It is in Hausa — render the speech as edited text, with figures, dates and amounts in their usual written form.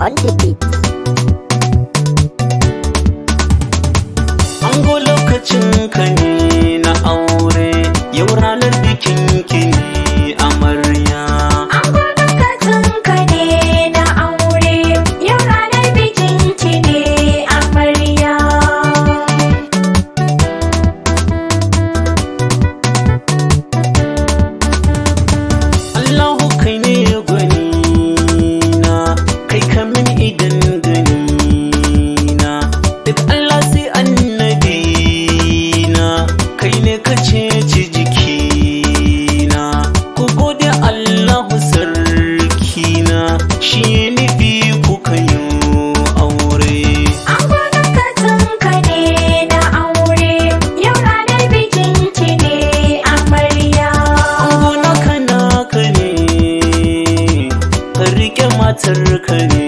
on the beat. Ango lokacin ka ne na aure, yau ranar bikin ki ne amarya. Ango lokacin ka ne na aure, yau ranar bikin ki ne amarya. Allahu kai ne gwani na, kai ka min idan gani na. Duk Allah sai annabi na, kai ne ka ceci jikina. Ku gode Allahu sarkina, shi ya nufi kuka yi aure. Ango lokacin ka ne na aure, yau ranar bikin ki ne amarya. Ango naka ne, ka riƙe matar ka ne.